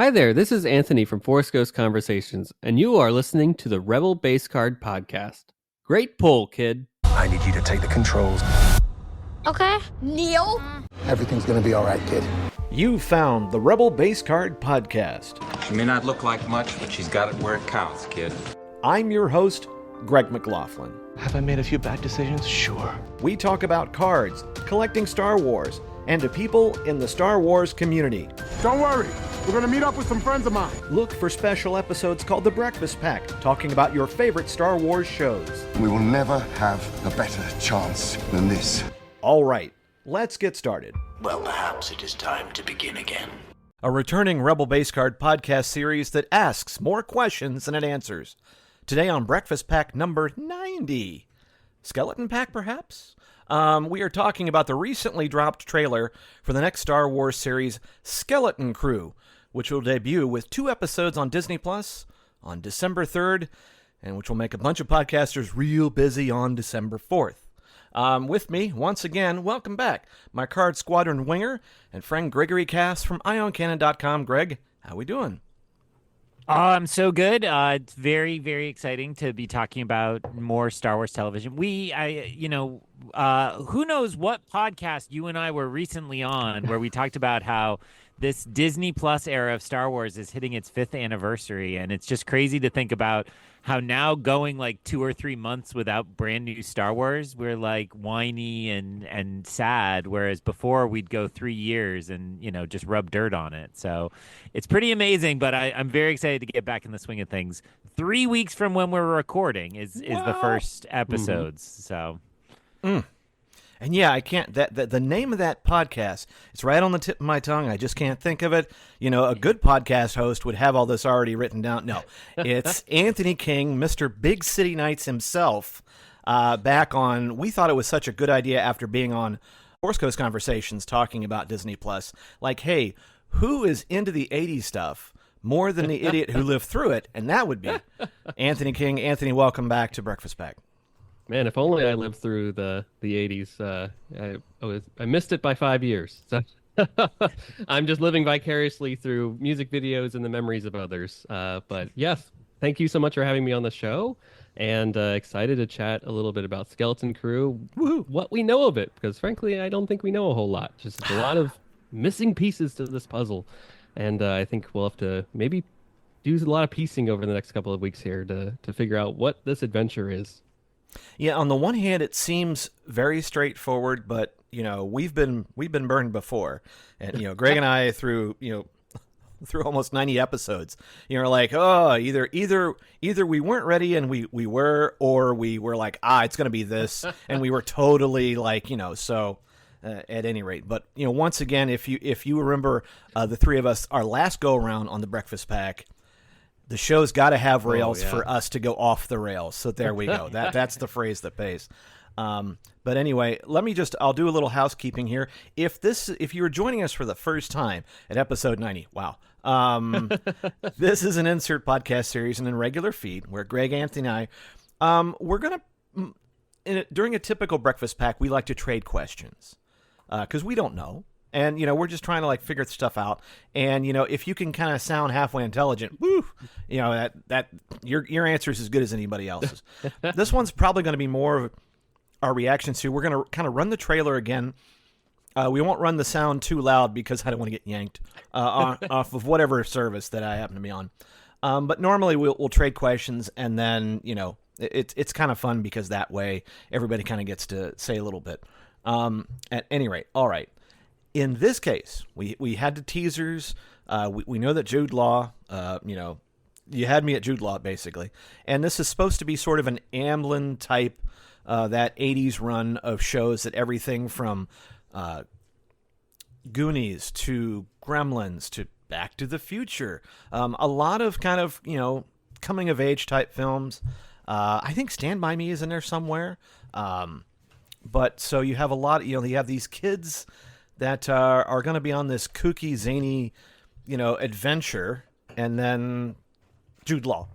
Hi there, this is Anthony from Force Ghost Conversations, and you are listening to the Rebel Base Card Podcast. Great pull, kid. I need you to take the controls. Okay. Neil? Everything's gonna be all right, kid. You found the Rebel Base Card Podcast. She may not look like much, but she's got it where it counts, kid. I'm your host, Greg McLaughlin. Have I made a few bad decisions? Sure. We talk about cards, collecting Star Wars, and to people in the Star Wars community. Don't worry, we're gonna meet up with some friends of mine. Look for special episodes called The Breakfast Pack, talking about your favorite Star Wars shows. We will never have a better chance than this. All right, let's get started. Well, perhaps it is time to begin again. A returning Rebel Base Card podcast series that asks more questions than it answers. Today on Breakfast Pack number 90. Skeleton Pack, perhaps? We are talking about the recently dropped trailer for the next Star Wars series, Skeleton Crew, which will debut with 2 episodes on Disney Plus on December 3rd, and which will make a bunch of podcasters real busy on December 4th. With me, once again, welcome back, my Card Squadron winger and friend Gregory Cass from IonCanon.com. Greg, how we doing? I'm so good. It's very, very exciting to be talking about more Star Wars television. Who knows what podcast you and I were recently on where we talked about how this Disney Plus era of Star Wars is hitting its 5th anniversary. And it's just crazy to think about how now going like 2 or 3 months without brand new Star Wars, we're like whiny and sad. Whereas before we'd go 3 years and, just rub dirt on it. So it's pretty amazing, but I'm very excited to get back in the swing of things. 3 weeks from when we're recording is the first episodes. So. And yeah, I can't, the name of that podcast, it's right on the tip of my tongue. I just can't think of it. A good podcast host would have all this already written down. No, it's Anthony King, Mr. Big City Nights himself, back on, we thought it was such a good idea after being on Force Coast Conversations talking about Disney Plus. Like, hey, who is into the 80s stuff more than the idiot who lived through it? And that would be Anthony King. Anthony, welcome back to Breakfast Pack. Man, if only I lived through the 80s. I missed it by 5 years. So I'm just living vicariously through music videos and the memories of others. But yes, thank you so much for having me on the show, and excited to chat a little bit about Skeleton Crew, what we know of it, because frankly, I don't think we know a whole lot. Just a lot of missing pieces to this puzzle, and I think we'll have to maybe do a lot of piecing over the next couple of weeks here to figure out what this adventure is. Yeah, on the one hand, it seems very straightforward, but we've been burned before, and Greg and I through almost 90 episodes, like, oh, either we weren't ready and we were, or we were like, it's gonna be this, and we were totally like, so. At any rate, but once again, if you remember the three of us, our last go around on the Breakfast Pack. The show's got to have rails for us to go off the rails. So there we go. That's the phrase that pays. But anyway, I'll do a little housekeeping here. If you were joining us for the first time at episode 90, wow. This is an insert podcast series in a regular feed where Greg, Anthony, and I, we're going to, during a typical Breakfast Pack, we like to trade questions because we don't know. And, we're just trying to figure stuff out. And, if you can kind of sound halfway intelligent, woo, that your answer is as good as anybody else's. This one's probably going to be more of our reactions to. We're going to kind of run the trailer again. We won't run the sound too loud because I don't want to get yanked off of whatever service that I happen to be on. But normally we'll trade questions, and then, it's kind of fun because that way everybody kind of gets to say a little bit. At any rate, all right. In this case, we had the teasers. We know that Jude Law, you had me at Jude Law, basically. And this is supposed to be sort of an Amblin type, that 80s run of shows that everything from Goonies to Gremlins to Back to the Future. A lot of kind of, coming-of-age type films. I think Stand By Me is in there somewhere. But so you have a lot, you have these kids that are going to be on this kooky, zany, adventure, and then Jude Law.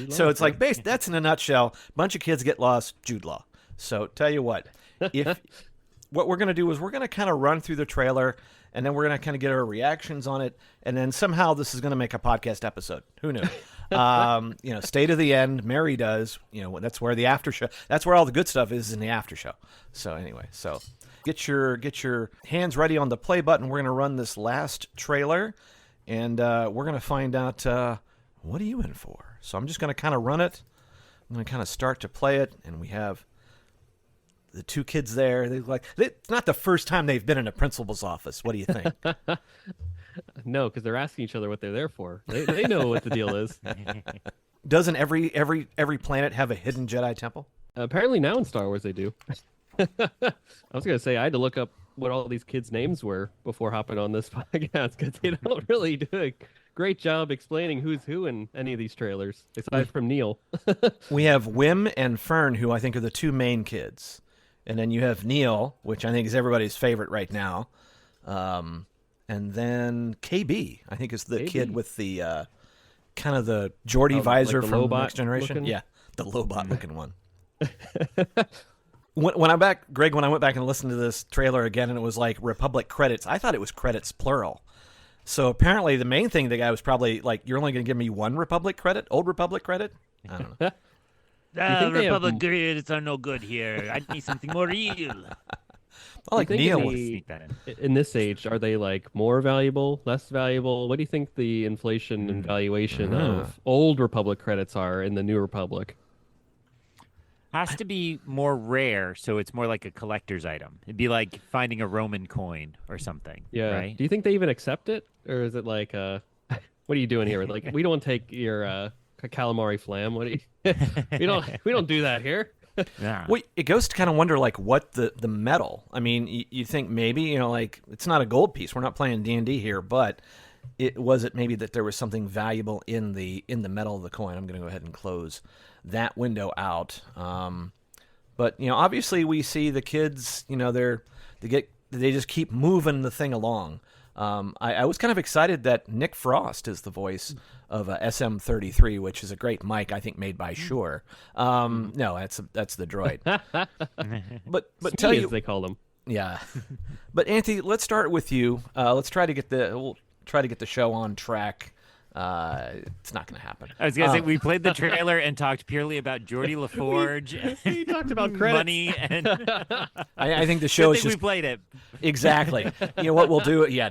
So it's like, that's in a nutshell. Bunch of kids get lost, Jude Law. So tell you what, if what we're going to do is we're going to kind of run through the trailer and then we're going to kind of get our reactions on it, and then somehow this is going to make a podcast episode. Who knew? Stay to the end. Mary does. That's where the after show. That's where all the good stuff is in the after show. So anyway, get your hands ready on the play button. We're going to run this last trailer, and we're going to find out what are you in for. So I'm just going to kind of run it. I'm going to kind of start to play it, and we have the two kids there. It's not the first time they've been in a principal's office. What do you think? No, because they're asking each other what they're there for. They know what the deal is. Doesn't every planet have a hidden Jedi temple? Apparently now in Star Wars they do. I was going to say I had to look up what all these kids' names were before hopping on this podcast because they don't really do a great job explaining who's who in any of these trailers, aside from Neil. We have Wim and Fern, who I think are the two main kids. And then you have Neil, which I think is everybody's favorite right now. And then KB, I think is the kid with the kind of the Geordie visor like the from Lobot Next Generation. looking? Yeah, the Lobot looking one. When I went back and listened to this trailer again, and it was like Republic credits, I thought it was credits plural. So apparently the main thing the guy was probably like, you're only going to give me one Republic credit, Old Republic credit? I don't know. Republic credits are no good here. I need something more real. I like Neil. In this age, are they like more valuable, less valuable? What do you think the inflation and valuation of Old Republic credits are in the New Republic? Has to be more rare, so it's more like a collector's item. It'd be like finding a Roman coin or something. Yeah. Right? Do you think they even accept it, or is it like, what are you doing here? Like, we don't take your calamari flam. What do you? we don't do that here. Yeah. Well, it goes to kind of wonder like what the metal. I mean, you think maybe like it's not a gold piece. We're not playing D&D here, but it maybe that there was something valuable in the metal of the coin. I'm going to go ahead and close that window out. But obviously we see the kids. They just keep moving the thing along. I was kind of excited that Nick Frost is the voice of SM-33, which is a great mic, I think, made by Shure. No, that's the droid. but Smee, tell you, as they call them. Yeah. But Anthony, let's start with you. We'll try to get the show on track. It's not going to happen. I was going to say, we played the trailer and talked purely about Geordie LaForge. We talked about credits. Money and I think the show is just... we played it. Exactly. You know what we'll do? Yeah,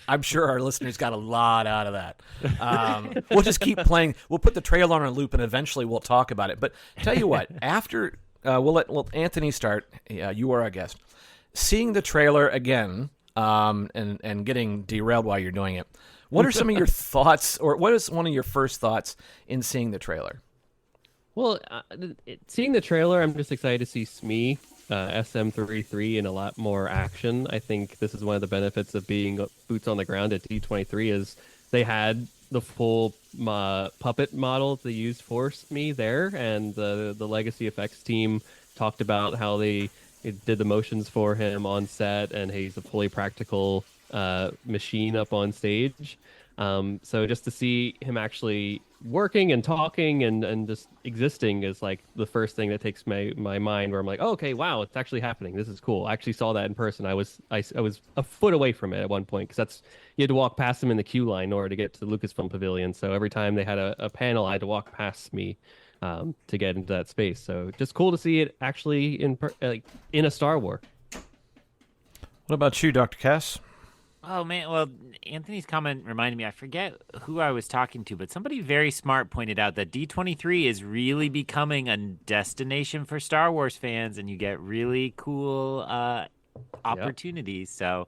I'm sure our listeners got a lot out of that. We'll just keep playing. We'll put the trailer on a loop, and eventually we'll talk about it. But tell you what, after we'll let Anthony start. You are our guest. Seeing the trailer again and getting derailed while you're doing it. What are some of your thoughts, or what is one of your first thoughts in seeing the trailer? Well, seeing the trailer, I'm just excited to see Smee, SM-33, in a lot more action. I think this is one of the benefits of being boots on the ground at D23 is they had the full puppet model they used for Smee there, and the Legacy Effects team talked about how they did the motions for him on set, and he's a fully practical machine up on stage. So just to see him actually working and talking and just existing is like the first thing that takes my mind, where I'm like, oh, okay, wow, it's actually happening. This is cool. I actually saw that in person. I was a foot away from it at one point, because you had to walk past him in the queue line in order to get to the Lucasfilm Pavilion. So every time they had a panel, I had to walk past me to get into that space. So just cool to see it actually in a Star Wars. What about you, Dr. Cass? Oh, man. Well, Anthony's comment reminded me, I forget who I was talking to, but somebody very smart pointed out that D23 is really becoming a destination for Star Wars fans, and you get really cool opportunities. Yep. So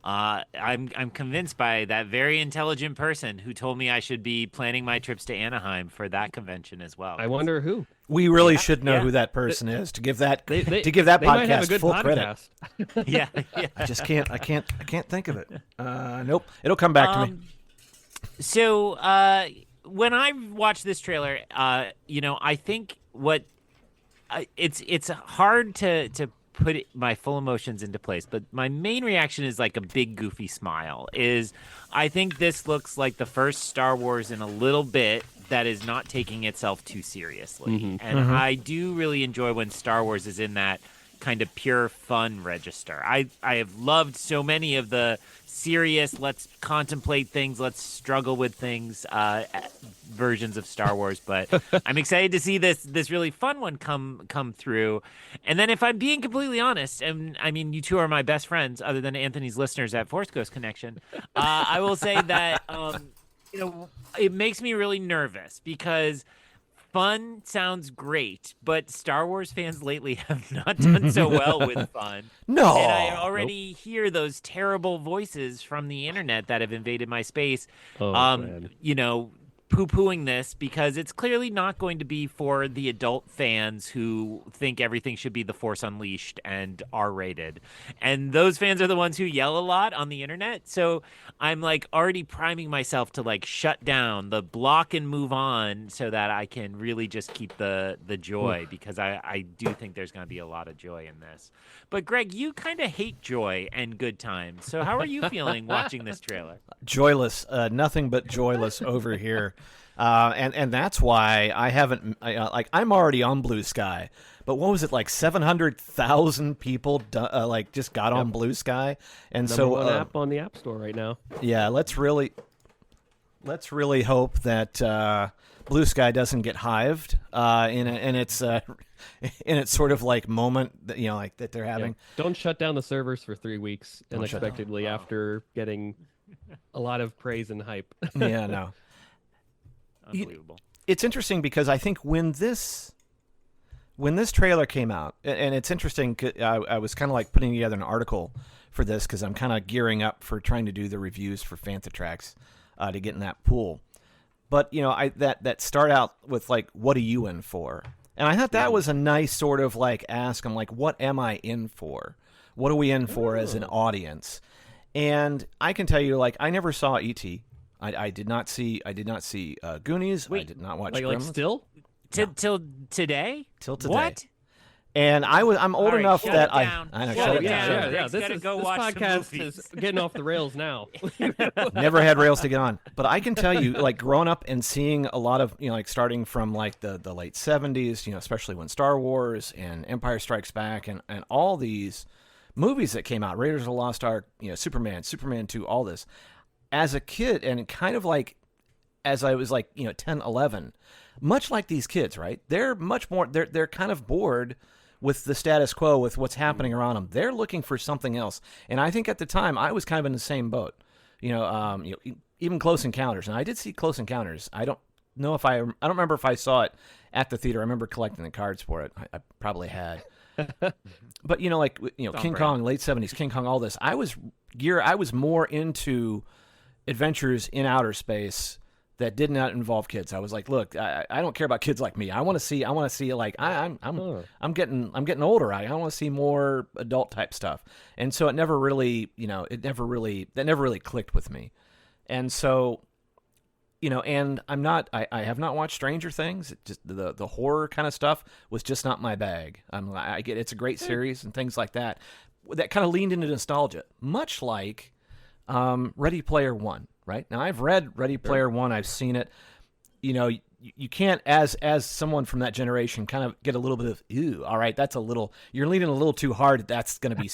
I'm convinced by that very intelligent person who told me I should be planning my trips to Anaheim for that convention as well. I wonder who. We really should know who that person is to give that podcast full credit. Yeah. I just can't. I can't think of it. Nope. It'll come back to me. So when I watched this trailer, I think it's hard to put my full emotions into place, but my main reaction is like a big goofy smile. I think this looks like the first Star Wars in a little bit that is not taking itself too seriously. And I do really enjoy when Star Wars is in that, kind of pure fun register. I have loved so many of the serious, let's contemplate things, let's struggle with things versions of Star Wars, but I'm excited to see this really fun one come through. And then if I'm being completely honest, and I mean you two are my best friends other than Anthony's listeners at Force Ghost Connection, I will say that it makes me really nervous because fun sounds great, but Star Wars fans lately have not done so well with fun. No. And I already hear those terrible voices from the internet that have invaded my space, man. poo-pooing this because it's clearly not going to be for the adult fans who think everything should be The Force Unleashed and R-rated. And those fans are the ones who yell a lot on the internet. So I'm like already priming myself to like shut down the block and move on so that I can really just keep the joy because I do think there's going to be a lot of joy in this. But Greg, you kind of hate joy and good times. So how are you feeling watching this trailer? Joyless, nothing but joyless over here. And that's why I haven't I'm already on Blue Sky, but what was it, like 700,000 people just got on Blue Sky, and Number one app on the App Store right now. Yeah, let's really hope that Blue Sky doesn't get hived in its sort of like moment that like that they're having. Yeah. Don't shut down the servers for 3 weeks unexpectedly after getting a lot of praise and hype. Yeah, no. Unbelievable. It's interesting because I think when this trailer came out, and it's interesting, I was kind of like putting together an article for this because I'm kind of gearing up for trying to do the reviews for Fantha Tracks to get in that pool. But that start out with like, what are you in for? And I thought that was a nice sort of like ask. I'm like, what am I in for? What are we in for as an audience? And I can tell you, like, I never saw E.T. I did not see Goonies. Wait, I did not watch Like Gremlins. still? Till today? Till today. What? And I'm old All right, enough shut that it down. I know, Shut shut it it down. down. Greg's This gotta go watch some podcast movies. is getting off the rails now. Never had rails to get on. But I can tell you, like, growing up and seeing a lot of, like, starting from, like, the late 70s, especially when Star Wars and Empire Strikes Back and all these movies that came out, Raiders of the Lost Ark, Superman 2, all this. As a kid, and kind of like, as I was like, 10, 11, much like these kids, right? They're much more, they're kind of bored with the status quo, with what's happening around them. They're looking for something else. And I think at the time I was kind of in the same boat, even Close Encounters. And I did see Close Encounters. I don't remember if I saw it at the theater. I remember collecting the cards for it. I probably had. But King Kong, late 70s, King Kong, all this. I was more into adventures in outer space that did not involve kids. I was like, look, I don't care about kids like me. I want to see like I'm getting older. I want to see more adult type stuff. And so it never really, that never really clicked with me. And so, and I have not watched Stranger Things. It just the horror kind of stuff was just not my bag. I get it's a great series and things like that. That kind of leaned into nostalgia, much like Ready Player One. Right now, I've read Ready Player One. I've seen it. You can't, as someone from that generation, kind of get a little bit of ew. All right, you're leaning a little too hard. That's going to be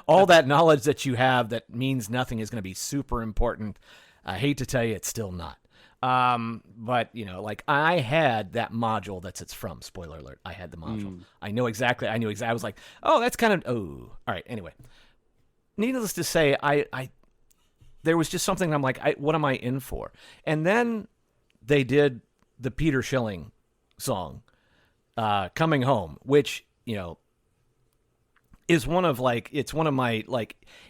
all that knowledge that you have that means nothing is going to be super important. I hate to tell you, it's still not. But like I had that module it's from. Spoiler alert. I had the module. I knew exactly. I was like, oh, that's kind of all right. Anyway, needless to say, there was just something I'm like, what am I in for? And then they did the Peter Schilling song, Coming Home, which, is one of my,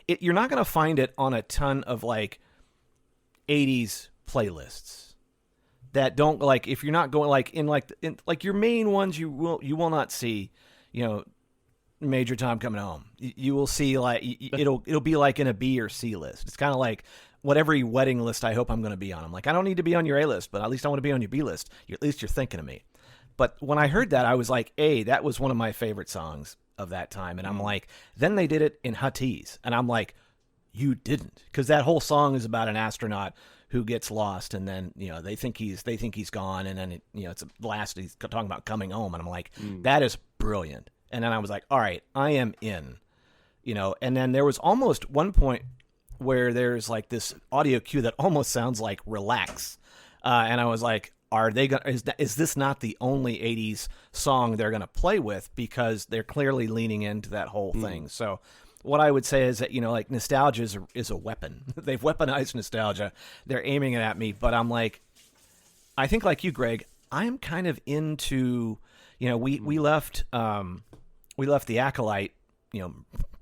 you're not going to find it on a ton of 80s playlists that don't, if you're not going in your main ones, you will not see, Major Tom Coming Home. You will see it'll be like in a B or C list. It's kind of like what every wedding list I hope I'm going to be on. I'm like, I don't need to be on your A list, but at least I want to be on your B list. At least you're thinking of me. But when I heard that, I was like, that was one of my favorite songs of that time. And I'm like, then they did it in Huttese, and I'm like, you didn't, because that whole song is about an astronaut who gets lost, and then they think he's gone, and then it's last he's talking about coming home, and I'm like, that is brilliant. And then I was like, all right, I am in. And then there was almost one point where there's like this audio cue that almost sounds like relax. And I was like, are they going is this not the only 80s song they're going to play with? Because they're clearly leaning into that whole thing. So what I would say is that, like nostalgia is a weapon. They've weaponized nostalgia. They're aiming it at me, but I'm like, I think like you, Greg, I'm kind of into, we left The Acolyte,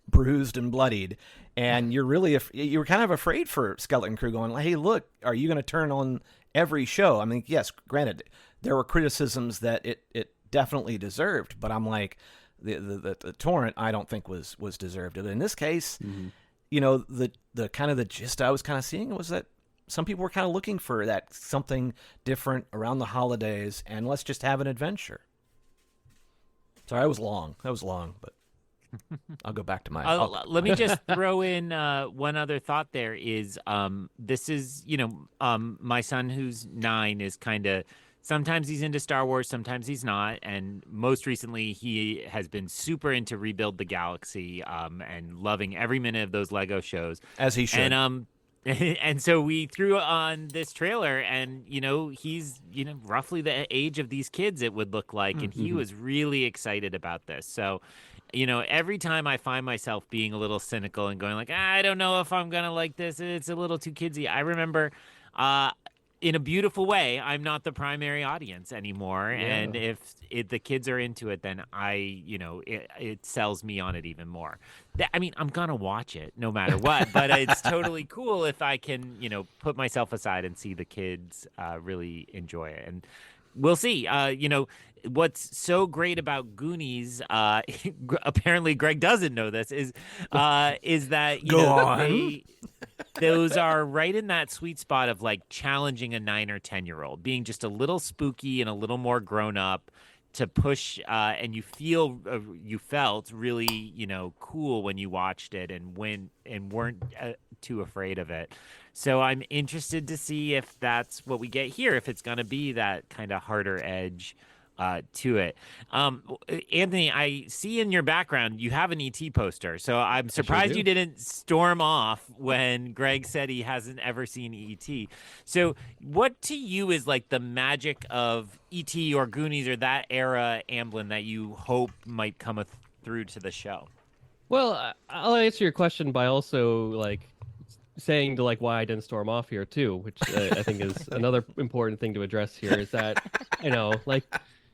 bruised and bloodied, and you were kind of afraid for Skeleton Crew, going, hey, look, are you going to turn on every show? I mean, yes, granted, there were criticisms that it definitely deserved, but I'm like, the torrent I don't think was deserved. In this case, the kind of the gist I was kind of seeing was that some people were kind of looking for that something different around the holidays, and let's just have an adventure. Sorry, that was long, but I'll go back to my. Let me just throw in one other thought. There is this is my son who's 9 is kind of, sometimes he's into Star Wars, sometimes he's not, and most recently he has been super into Rebuild the Galaxy and loving every minute of those Lego shows, as he should. And so we threw on this trailer, and he's roughly the age of these kids, it would look like, and he was really excited about this. So every time I find myself being a little cynical and going like, I don't know if I'm gonna like this, it's a little too kidsy, I remember in a beautiful way, I'm not the primary audience anymore. Yeah. And if the kids are into it, then it sells me on it even more. I'm going to watch it no matter what, but it's totally cool if I can, put myself aside and see the kids really enjoy it. And we'll see. What's so great about Goonies, apparently Greg doesn't know this, is that, those are right in that sweet spot of like challenging a 9 or 10-year-old, being just a little spooky and a little more grown up to push. And you felt really, cool when you watched it and weren't too afraid of it. So I'm interested to see if that's what we get here, if it's going to be that kind of harder edge to it. Anthony, I see in your background you have an ET poster, so I'm surprised you didn't storm off when Greg said he hasn't ever seen ET. So what to you is like the magic of ET or Goonies or that era Amblin that you hope might come through to the show? Well, I'll answer your question by also like saying to like why I didn't storm off here too, which I think is another important thing to address here, is that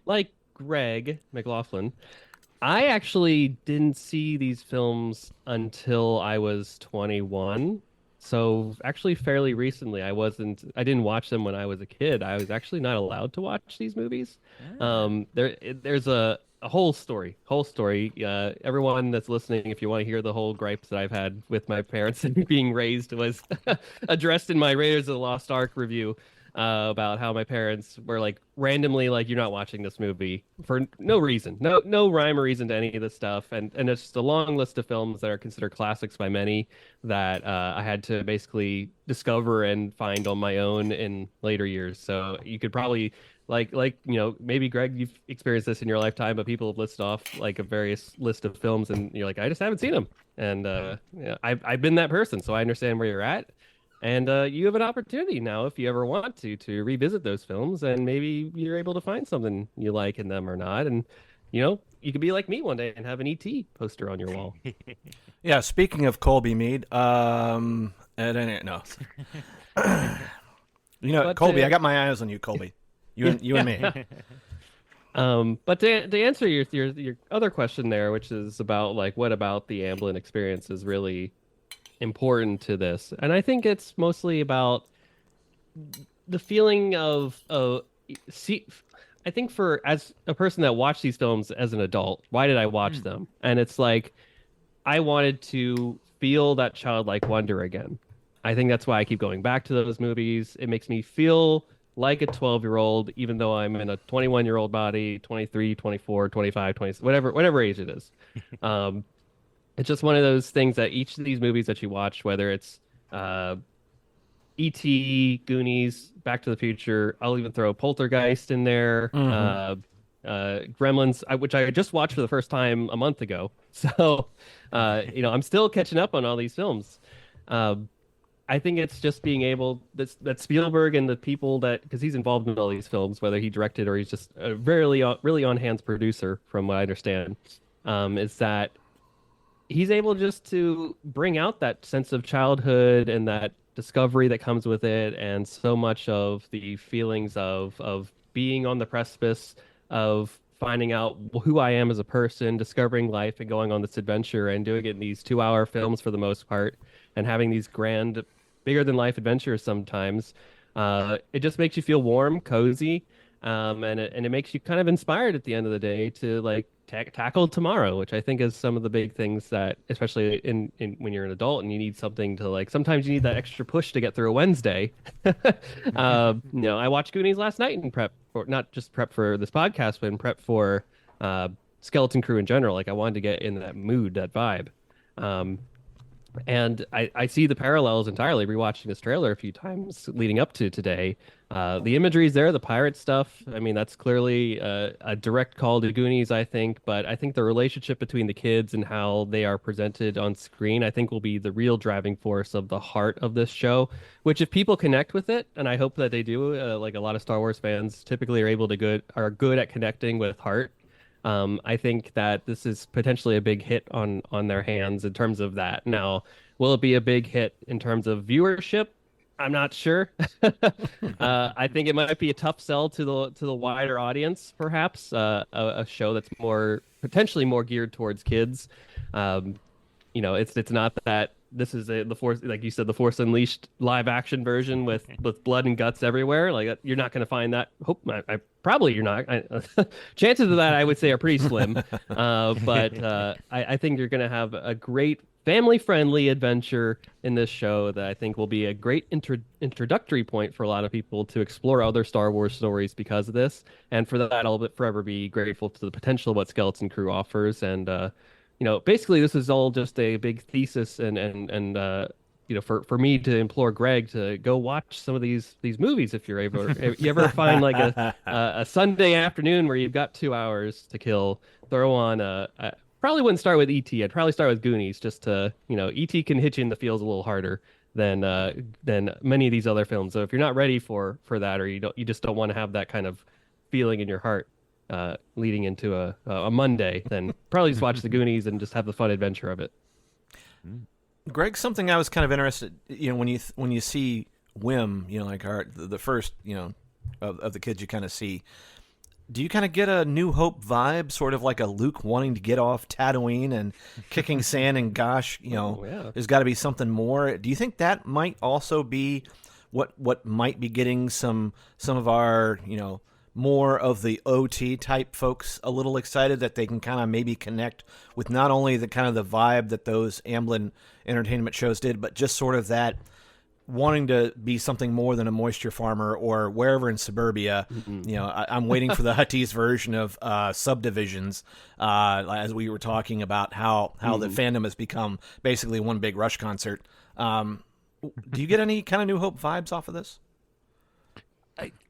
like Greg McLaughlin, I actually didn't see these films until I was 21. So actually fairly recently. I didn't watch them when I was a kid. I was actually not allowed to watch these movies. There's a whole story. Everyone that's listening, if you want to hear the whole gripes that I've had with my parents and being raised, was addressed in my Raiders of the Lost Ark review. About how my parents were like randomly like, you're not watching this movie for no reason, no rhyme or reason to any of this stuff, and it's just a long list of films that are considered classics by many that I had to basically discover and find on my own in later years. So you could probably maybe Greg, you've experienced this in your lifetime, but people have listed off like a various list of films, and you're like, I just haven't seen them, and I've been that person, so I understand where you're at. And you have an opportunity now, if you ever want to revisit those films, and maybe you're able to find something you like in them or not. And, you could be like me one day and have an ET poster on your wall. Yeah, speaking of Colby Mead, no. Colby, I got my eyes on you, Colby. You and me. But to answer your other question there, which is about like what about the Amblin experience is really important to this, and I think it's mostly about the feeling of I think for as a person that watched these films as an adult, why did I watch them? And it's like I wanted to feel that childlike wonder again. I think that's why I keep going back to those movies. It makes me feel like a 12-year-old, even though I'm in a 21-year-old body, 23, 24, 25, 20, whatever age it is. It's just one of those things that each of these movies that you watch, whether it's E.T., Goonies, Back to the Future, I'll even throw Poltergeist in there, Gremlins, which I just watched for the first time a month ago. So, I'm still catching up on all these films. I think it's just being able that Spielberg and the people because he's involved in all these films, whether he directed or he's just a really on hands producer, from what I understand, is that he's able just to bring out that sense of childhood and that discovery that comes with it, and so much of the feelings of being on the precipice of finding out who I am as a person, discovering life, and going on this adventure, and doing it in these 2-hour films for the most part, and having these grand, bigger than life adventures sometimes. It just makes you feel warm, cozy, and it makes you kind of inspired at the end of the day to like tackle tomorrow, which I think is some of the big things that, especially in when you're an adult and you need something to like. Sometimes you need that extra push to get through a Wednesday. I watched Goonies last night in prep, or not just prep for this podcast, but in prep for Skeleton Crew in general. Like I wanted to get in that mood, that vibe. And I see the parallels entirely rewatching this trailer a few times leading up to today. The imagery is there, the pirate stuff. I mean, that's clearly a direct call to Goonies, I think. But I think the relationship between the kids and how they are presented on screen, I think will be the real driving force of the heart of this show. Which, if people connect with it, and I hope that they do, like a lot of Star Wars fans typically are good at connecting with heart. I think that this is potentially a big hit on their hands in terms of that. Now, will it be a big hit in terms of viewership? I'm not sure. I think it might be a tough sell to the wider audience, perhaps. A show that's potentially more geared towards kids. It's not that this is the Force, like you said, the Force Unleashed live action version with blood and guts everywhere. Like you're not going to find that. Probably you're not. Chances of that, I would say, are pretty slim. But I think you're going to have a great family-friendly adventure in this show that I think will be a great introductory point for a lot of people to explore other Star Wars stories because of this. And for that, I'll forever be grateful to the potential of what Skeleton Crew offers. And basically, this is all just a big thesis, and for me to implore Greg to go watch some of these movies if you're able. If you ever find like a Sunday afternoon where you've got 2 hours to kill, throw on probably wouldn't start with E.T. I'd probably start with Goonies, just to E.T. can hit you in the feels a little harder than many of these other films. So if you're not ready for that, or you just don't want to have that kind of feeling in your heart leading into a Monday, then probably just watch the Goonies and just have the fun adventure of it. Greg, something I was kind of interested, when you see Wim, like the first, of the kids you kind of see, do you kind of get a New Hope vibe, sort of like a Luke wanting to get off Tatooine and kicking sand, and gosh, there's got to be something more. Do you think that might also be what might be getting some of our, more of the OT type folks a little excited, that they can kind of maybe connect with not only the kind of the vibe that those Amblin Entertainment shows did, but just sort of that wanting to be something more than a moisture farmer or wherever in suburbia. I'm waiting for the Huttese version of Subdivisions, as we were talking about how the fandom has become basically one big Rush concert. Do you get any kind of New Hope vibes off of this?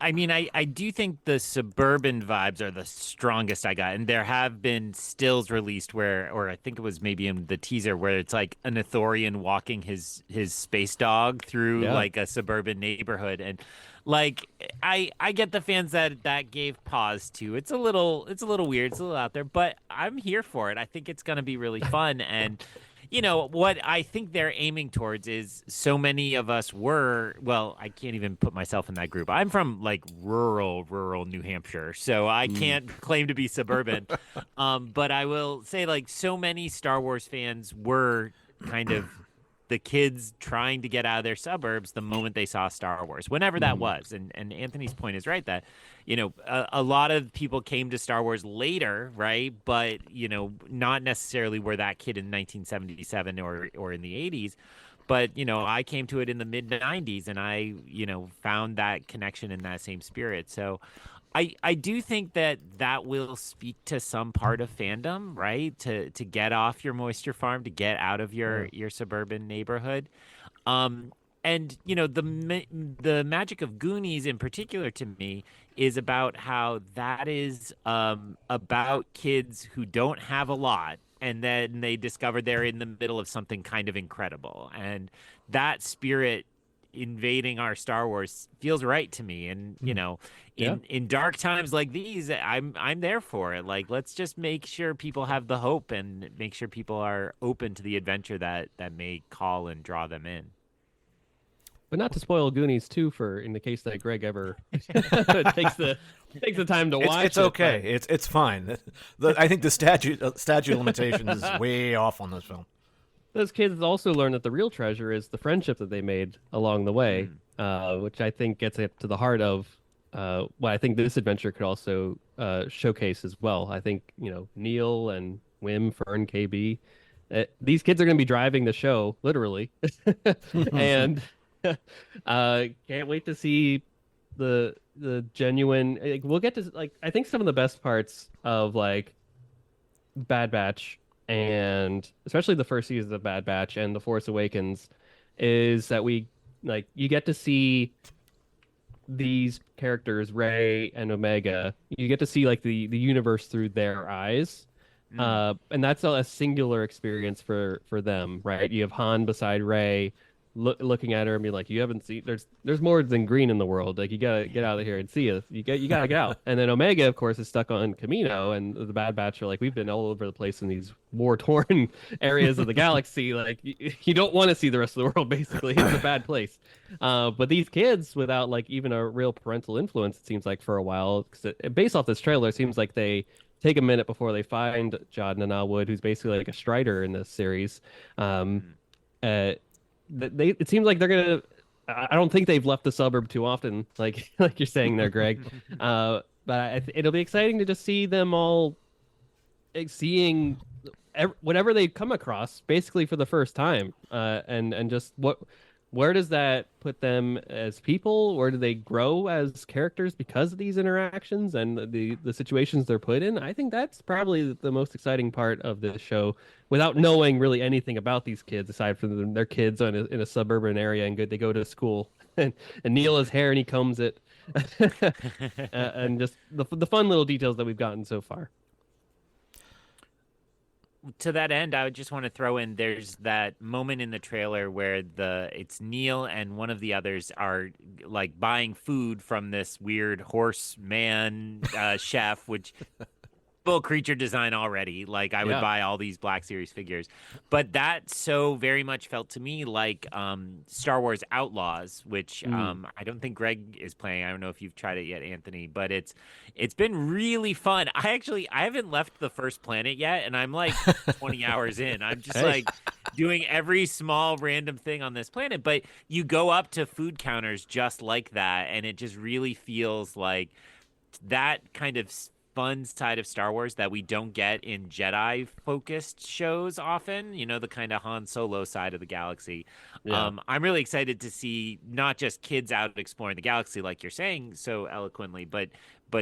I mean, I do think the suburban vibes are the strongest I got. And there have been stills released or I think it was maybe in the teaser, where it's like an Ithorian walking his space dog through like a suburban neighborhood. And like, I get the fans that gave pause to. It's a little weird. It's a little out there, but I'm here for it. I think it's going to be really fun. And what I think they're aiming towards is, so many of us I can't even put myself in that group. I'm from like rural New Hampshire, so I can't claim to be suburban. But I will say, like, so many Star Wars fans were kind of the kids trying to get out of their suburbs the moment they saw Star Wars, whenever that was. And Anthony's point is right, that a lot of people came to Star Wars later, right? But not necessarily were that kid in 1977 or in the 80s. But I came to it in the mid 90s, and I found that connection in that same spirit. So I do think that will speak to some part of fandom, right? To get off your moisture farm, to get out of your suburban neighborhood. and the magic of Goonies in particular to me is about how that is about kids who don't have a lot, and then they discover they're in the middle of something kind of incredible, and that spirit invading our Star Wars feels right to me. And Yeah. in dark times like these, I'm there for it. Like, let's just make sure people have the hope and make sure people are open to the adventure that may call and draw them in. But not to spoil Goonies too, for in the case that Greg ever takes the time to watch It's it, okay. but It's fine. I think the statute of limitations is way off on this film. those kids also learn that the real treasure is the friendship that they made along the way, which I think gets to the heart of what I think this adventure could also showcase as well. I think Neil and Wim, Fern, KB, these kids are going to be driving the show literally, and can't wait to see the genuine. Like, we'll get to I think some of the best parts of Bad Batch, and especially the first season of Bad Batch and The Force Awakens, is that you get to see these characters, Rey and Omega. You get to see the universe through their eyes. And that's a singular experience for them, right? You have Han beside Rey, looking at her and be like, "You haven't seen. There's more than green in the world. Like, you gotta get out of here and see us. You gotta get out." And then Omega, of course, is stuck on Camino, and the Bad Batch are like, "We've been all over the place in these war-torn areas of the galaxy. Like, you don't want to see the rest of the world. Basically, it's a bad place." But these kids, without even a real parental influence, it seems like for a while, based off this trailer, it seems like they take a minute before they find Jod Nanawwood, who's basically like a Strider in this series. It seems like they're gonna. I don't think they've left the suburb too often, like you're saying there, Greg. But it'll be exciting to just see them all seeing whatever they come across, basically for the first time, and just where does that put them as people? Where do they grow as characters because of these interactions and the situations they're put in? I think that's probably the most exciting part of this show, without knowing really anything about these kids, aside from their kids in a suburban area and they go to school. And Neil has hair and he combs it. And just the fun little details that we've gotten so far. To that end, I would just want to throw in, there's that moment in the trailer where it's Neil and one of the others are buying food from this weird horse man chef, which full creature design already. I would buy all these Black Series figures, but that so very much felt to me like Star Wars Outlaws, which I don't think Greg is playing. I don't know if you've tried it yet, Anthony, but it's been really fun. I haven't left the first planet yet, and I'm 20 hours in. I'm just doing every small random thing on this planet, but you go up to food counters just like that, and it just really feels like that kind of fun side of Star Wars that we don't get in Jedi-focused shows often, the kind of Han Solo side of the galaxy. Yeah. I'm really excited to see not just kids out exploring the galaxy, like you're saying so eloquently, but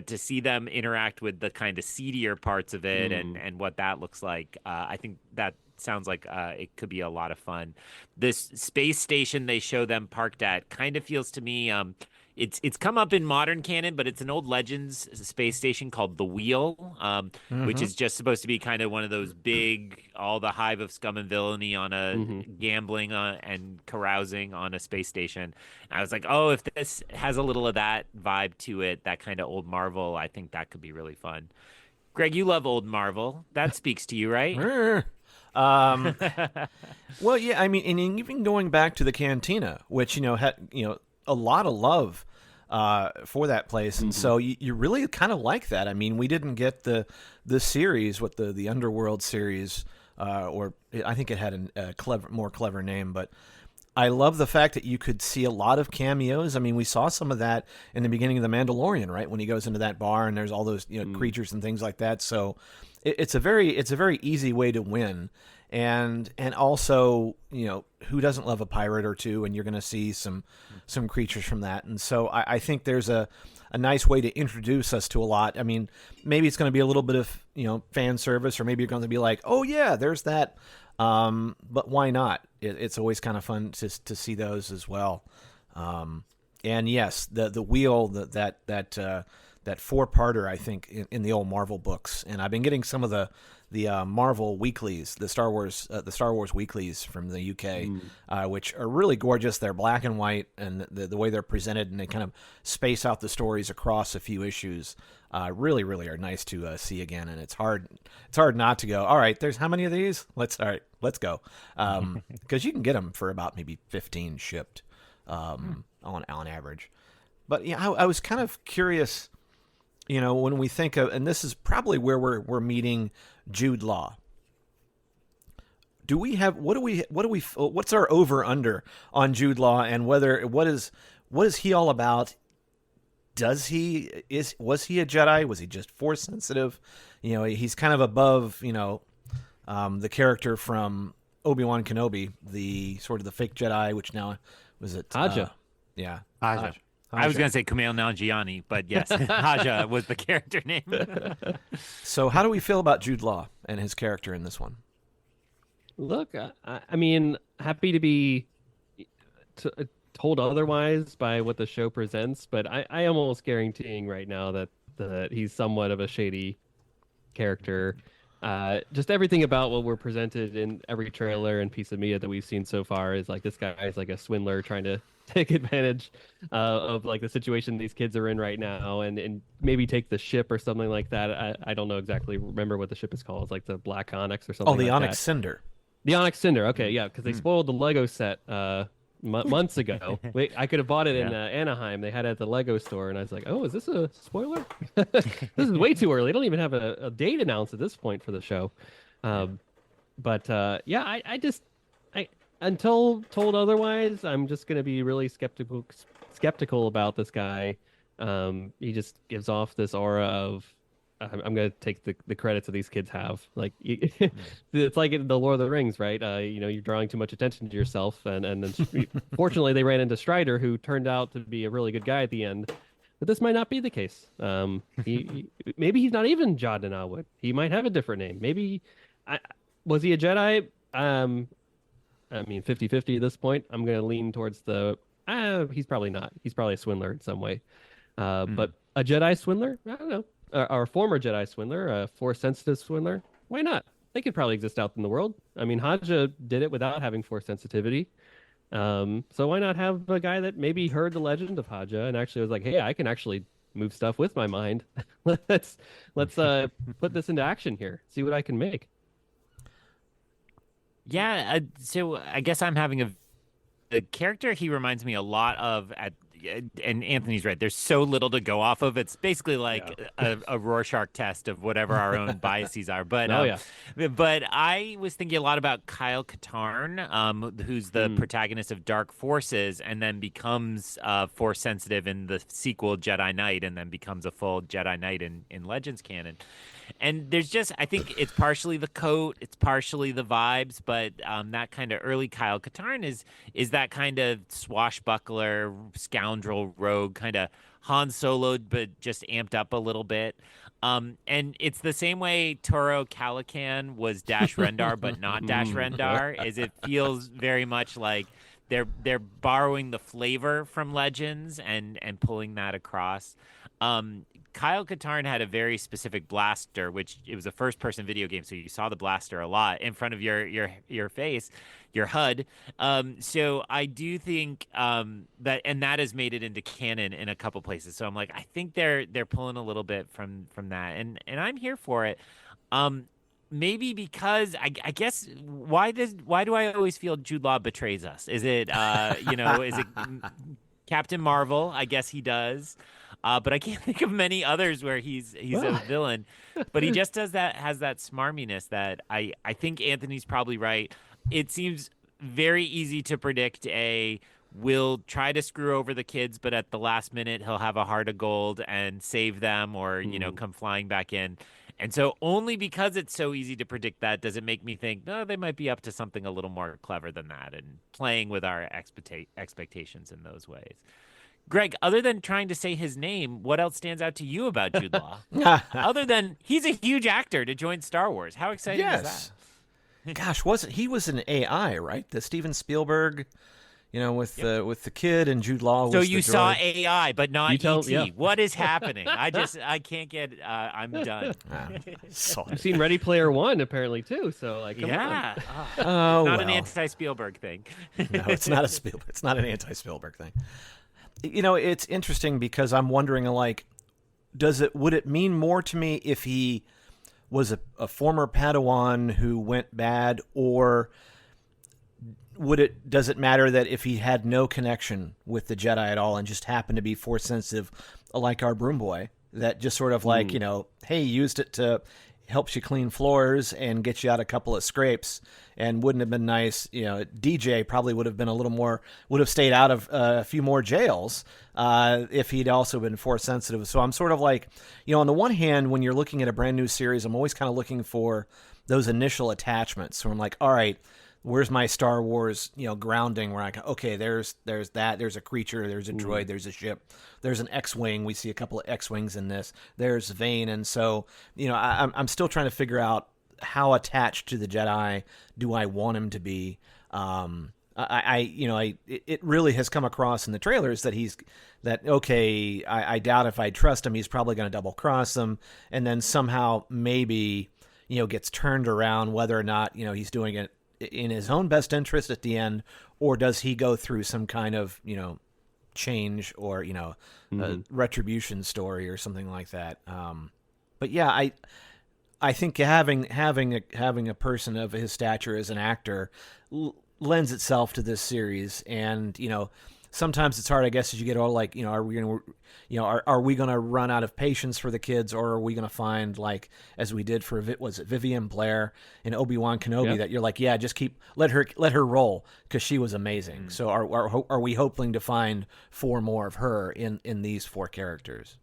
to see them interact with the kind of seedier parts of it and what that looks like. I think that sounds like it could be a lot of fun. This space station they show them parked at kind of feels to me... It's come up in modern canon, but it's an old Legends space station called the Wheel, which is just supposed to be kind of one of those big, all the hive of scum and villainy on a gambling and carousing on a space station. And I was like, oh, if this has a little of that vibe to it, that kind of old Marvel, I think that could be really fun. Greg, you love old Marvel. That speaks to you, right? Well, yeah, I mean, and even going back to the Cantina, which had a lot of love for that place, and so you really kind of like that. I mean, we didn't get the series, the Underworld series, or I think it had a more clever name, but I love the fact that you could see a lot of cameos. I mean, we saw some of that in the beginning of The Mandalorian, right? When he goes into that bar and there's all those creatures and things like that. So it's a very easy way to win. and also, who doesn't love a pirate or two? And you're going to see some creatures from that. And so I think there's a nice way to introduce us to a lot. I mean, maybe it's going to be a little bit of fan service, or maybe you're going to be like, oh yeah, there's that. But why not? It's always kind of fun to see those as well. And yes, the wheel that four-parter, I think, in the old Marvel books, and I've been getting some of the Marvel weeklies, the Star Wars weeklies from the UK, which are really gorgeous. They're black and white, and the way they're presented, and they kind of space out the stories across a few issues. Really, really are nice to see again, and it's hard not to go. All right, there's how many of these? Let's go, because you can get them for about maybe 15 shipped on average. But yeah, I was kind of curious. When we think of, and this is probably where we're meeting Jude Law. What's our over under on Jude Law, and what is he all about? Was he a Jedi? Was he just Force sensitive? He's kind of above, the character from Obi-Wan Kenobi, the sort of the fake Jedi, which now was it Haja. Yeah, Haja. I was going to say Kumail Nanjiani, but yes, Haja was the character name. So how do we feel about Jude Law and his character in this one? Look, I mean, happy to be told otherwise by what the show presents, but I am almost guaranteeing right now that he's somewhat of a shady character. Just everything about what we're presented in every trailer and piece of media that we've seen so far is like this guy is like a swindler trying to take advantage of like the situation these kids are in right now, and maybe take the ship or something like that. I don't know exactly. Remember what the ship is called? It's like the Black Onyx or something. Oh, the like Onyx that. Cinder. The Onyx Cinder. Okay, yeah, because they spoiled the Lego set months ago. Wait, I could have bought it in Anaheim. They had it at the Lego store, and I was like, "Oh, is this a spoiler? This is way too early. They don't even have a date announced at this point for the show." But until told otherwise, I'm just gonna be really skeptical about this guy. He just gives off this aura of I'm gonna take the credits that these kids have. Like it's like in the Lord of the Rings, right? You're drawing too much attention to yourself, and then fortunately they ran into Strider, who turned out to be a really good guy at the end. But this might not be the case. Maybe he's not even Jod Nawad. He might have a different name. Maybe was he a Jedi? I mean, 50-50 at this point. I'm going to lean towards he's probably not. He's probably a swindler in some way. But a Jedi swindler? I don't know. Or a former Jedi swindler, a Force-sensitive swindler? Why not? They could probably exist out in the world. I mean, Haja did it without having Force sensitivity. So why not have a guy that maybe heard the legend of Haja and actually was like, hey, I can actually move stuff with my mind. let's put this into action here. See what I can make. Yeah, so I guess I'm having the character he reminds me a lot of and Anthony's right. There's so little to go off of. It's basically like a Rorschach test of whatever our own biases are. But but I was thinking a lot about Kyle Katarn, who's the protagonist of Dark Forces, and then becomes Force sensitive in the sequel Jedi Knight, and then becomes a full Jedi Knight in Legends canon. And there's just, I think it's partially the coat, it's partially the vibes, but that kind of early Kyle Katarn is that kind of swashbuckler, scoundrel, rogue, kind of Han Solo'd, but just amped up a little bit. And it's the same way Toro Calican was Dash Rendar, but not Dash Rendar, is it feels very much like they're borrowing the flavor from Legends and pulling that across. Kyle Katarn had a very specific blaster, which it was a first-person video game, so you saw the blaster a lot in front of your face, your HUD. So I do think that has made it into canon in a couple places. So I'm like, I think they're pulling a little bit from that, and I'm here for it. Maybe because I guess why do I always feel Jude Law betrays us? Is it is it Captain Marvel? I guess he does. But I can't think of many others where he's a villain. But he just has that smarminess that I think Anthony's probably right. It seems very easy to predict will try to screw over the kids, but at the last minute he'll have a heart of gold and save them, or come flying back in. And so only because it's so easy to predict that does it make me think, no, they might be up to something a little more clever than that and playing with our expectations in those ways. Greg, other than trying to say his name, what else stands out to you about Jude Law? Other than he's a huge actor to join Star Wars. How exciting is that? Gosh, he was an AI, right? The Steven Spielberg, with the kid and Jude Law. So was you the saw droid. AI, but not E.T. yeah. What is happening? I can't get. I'm done. I've seen Ready Player One apparently too. So like, come Yeah. on. Oh, Not an well. anti-Spielberg thing. No, it's not It's not an anti-Spielberg thing. It's interesting because I'm wondering, like, would it mean more to me if he was a former Padawan who went bad, or does it matter that if he had no connection with the Jedi at all and just happened to be Force sensitive, like our broom boy, that just sort of like, hey, used it to help you clean floors and get you out a couple of scrapes, and wouldn't have been nice. DJ probably would have stayed out of a few more jails if he'd also been Force sensitive. So I'm sort of like, on the one hand, when you're looking at a brand new series, I'm always kind of looking for those initial attachments. So I'm like, all right, where's my Star Wars, grounding, where I go, okay, there's that, there's a creature, there's a droid, there's a ship, there's an X-Wing. We see a couple of X-Wings in this. There's Vane. And so, I'm still trying to figure out how attached to the Jedi do I want him to be. It really has come across in the trailers that I doubt if I trust him, he's probably going to double cross them. And then somehow maybe, gets turned around, whether or not, he's doing it in his own best interest at the end, or does he go through some kind of, change or, a retribution story or something like that. But yeah, I think having a person of his stature as an actor lends itself to this series. And, sometimes it's hard, I guess, as you get all like, are we going to run out of patience for the kids, or are we going to find, like, as we did for Vivian Blair in Obi-Wan Kenobi, that you're like, yeah, just let her roll, because she was amazing. So are we hoping to find 4 more of her in these 4 characters?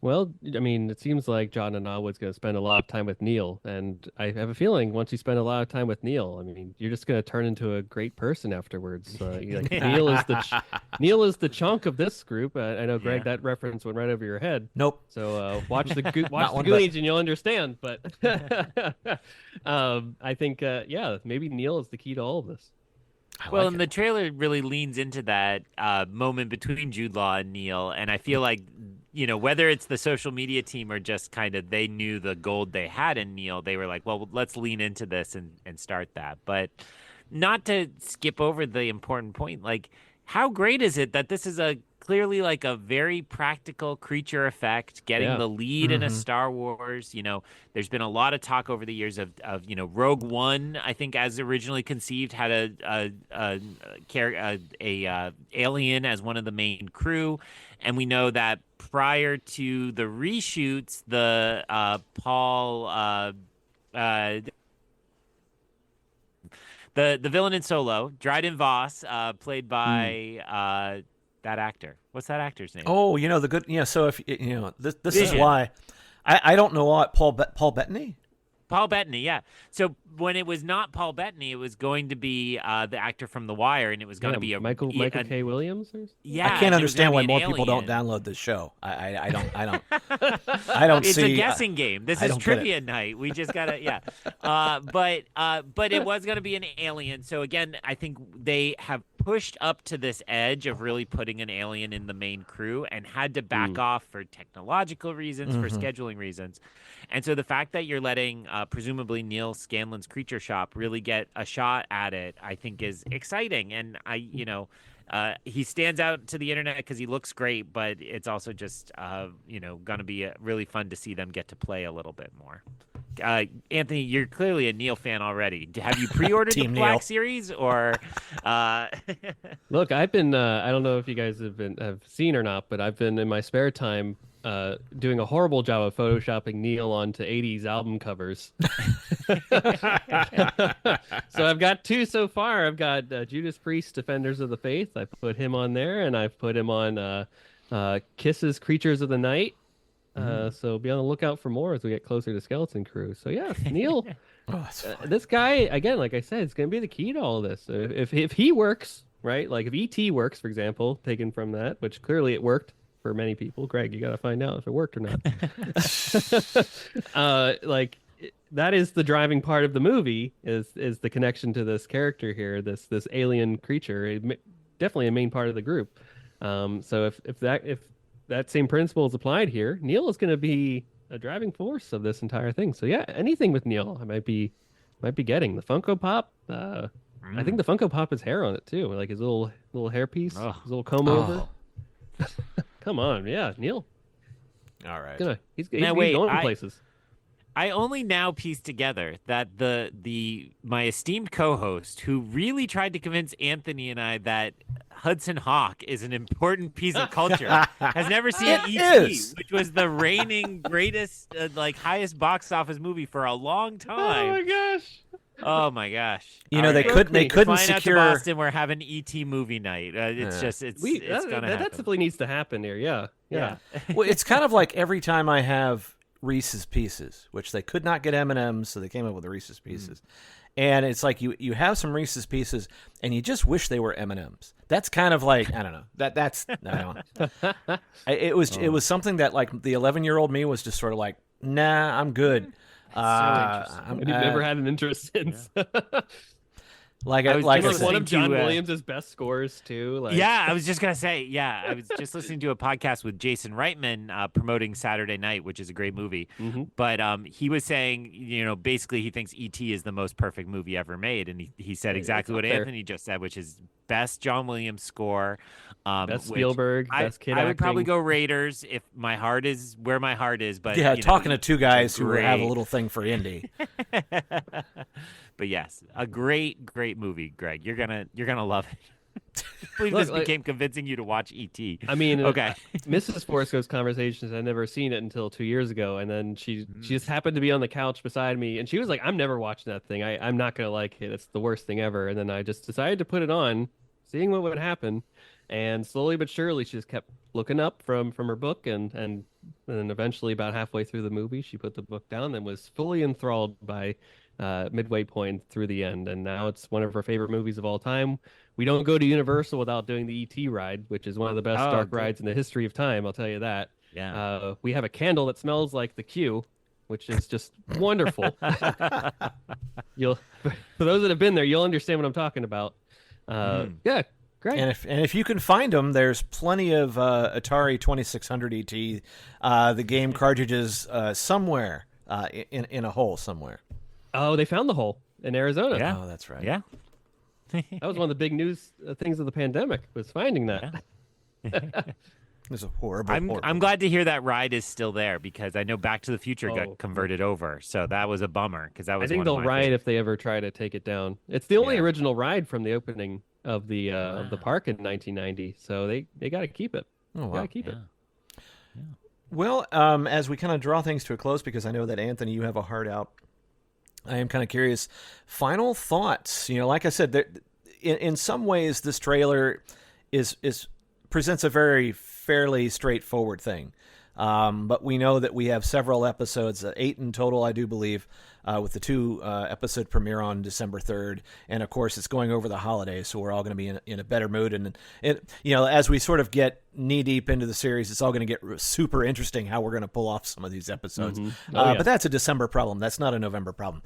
Well, I mean, it seems like John and Awood's going to spend a lot of time with Neil, and I have a feeling once you spend a lot of time with Neil, I mean, you're just going to turn into a great person afterwards. Neil is the chunk of this group. I know, Greg, that reference went right over your head. Nope. So watch the Goonies and you'll understand. But I think, maybe Neil is the key to all of this. And the trailer really leans into that moment between Jude Law and Neil, and I feel like, whether it's the social media team or just kind of they knew the gold they had in Neil, they were like, well, let's lean into this and start that. But not to skip over the important point, like, how great is it that this is clearly like a very practical creature effect, getting the lead in a Star Wars. There's been a lot of talk over the years of Rogue One, I think, as originally conceived, had a alien as one of the main crew, and we know that prior to the reshoots, the the villain in Solo, Dryden Voss, played by that actor. What's that actor's name? Oh, the good. So if this is why I don't know what Paul Bettany. Paul Bettany, yeah. So when it was not Paul Bettany, it was going to be the actor from The Wire, and it was going to be Michael K. Williams. Yeah, I can't understand why more people don't download this show. I don't it's see. It's a guessing game. This is trivia night. We just gotta but it was going to be an alien. So again, I think they have pushed up to this edge of really putting an alien in the main crew and had to back off for technological reasons, for scheduling reasons. And so the fact that you're letting presumably Neil Scanlon's Creature Shop really get a shot at it, I think is exciting. And he stands out to the internet because he looks great, but it's also just, going to be really fun to see them get to play a little bit more. Anthony, you're clearly a Neil fan already. Have you pre-ordered the Black Series or? Look, I've been. I don't know if you guys have seen or not, but I've been in my spare time doing a horrible job of photoshopping Neil onto 80s album covers. So I've got 2 so far. I've got Judas Priest, Defenders of the Faith. I put him on there, and I've put him on Kiss's Creatures of the Night. So be on the lookout for more as we get closer to Skeleton Crew. So yeah, Neil, Oh, that's fine. this guy again, like I said, it's gonna be the key to all of this. If he works, right? Like if ET works, for example, taken from that, which clearly it worked for many people. Greg, you got to find out if it worked or not. That is the driving part of the movie is the connection to this character here, this alien creature, definitely a main part of the group. So if that same principle is applied here, Neil is going to be a driving force of this entire thing. So yeah, anything with Neil, I might be getting the Funko Pop. I think the Funko Pop has hair on it too, like his little hairpiece, his little comb over. Come on, yeah, Neil. All right. He's Now, wait, going places. I only now piece together that my esteemed co-host, who really tried to convince Anthony and I that Hudson Hawk is an important piece of culture, has never seen E.T., which was the reigning greatest, highest box office movie for a long time. Oh my gosh! Oh my gosh! You know, All they right. couldn't Flying secure. out to Boston, we're having ET movie night. It's gonna happen. That simply needs to happen here. Yeah. Well, it's kind of like every time I have Reese's Pieces, which they could not get M&Ms, so they came up with the Reese's Pieces. And it's like you have some Reese's Pieces, and you just wish they were M&Ms. That's kind of like, I don't know. That's I don't know. It was something that like the 11-year-old me was just sort of like, nah, I'm good. You've never had an interest since. Like I was like I just said. one of John to, Williams' best scores too. Yeah, I was just gonna say. Yeah, I was just listening to a podcast with Jason Reitman promoting Saturday Night, which is a great movie. But he was saying, basically he thinks E.T. is the most perfect movie ever made, and he said exactly what Anthony just said, which is best John Williams score, best Spielberg, best kid acting. I would probably go Raiders if my heart is where my heart is. But yeah, talking to two guys who great. have a little thing for indie. But yes, a great movie, Greg. You're gonna love it. I believe this became convincing you to watch E.T. I mean, okay. Mrs. Forsco's Conversations, I'd never seen it until 2 years ago, and then she just happened to be on the couch beside me, and she was like, "I'm never watching that thing. I'm not gonna like it. It's the worst thing ever." And then I just decided to put it on, seeing what would happen, and slowly but surely, she just kept looking up from her book, and then eventually, about halfway through the movie, she put the book down and was fully enthralled by midway point through the end, and now it's one of her favorite movies of all time. We don't go to Universal without doing the ET ride, which is one of the best dark rides in the history of time. I'll tell you that. Yeah. We have a candle that smells like the queue, which is just wonderful. For those that have been there, you'll understand what I'm talking about. Yeah, great. And if you can find them, there's plenty of Atari 2600 ET, the game cartridges somewhere in a hole somewhere. Oh, they found the hole in Arizona. Yeah. Oh, that's right. Yeah. That was one of the big news things of the pandemic, was finding that. It was a horrible. I'm glad to hear that ride is still there, because I know Back to the Future Oh. got converted over, so that was a bummer, because that was. I think one they'll of my ride favorites. if they ever try to take it down. It's the only original ride from the opening of the park in 1990, so they got to keep it. Oh, wow. Got to keep it. Well, as we kind of draw things to a close, because I know that Anthony, you have a heart out. I am kind of curious. Final thoughts. Like I said, in some ways, this trailer presents a very fairly straightforward thing. But we know that we have several episodes, 8 in total, I do believe, with the 2 episode premiere on December 3rd. And, of course, it's going over the holidays, so we're all going to be in a better mood. And, as we sort of get knee-deep into the series, it's all going to get super interesting how we're going to pull off some of these episodes. But that's a December problem. That's not a November problem.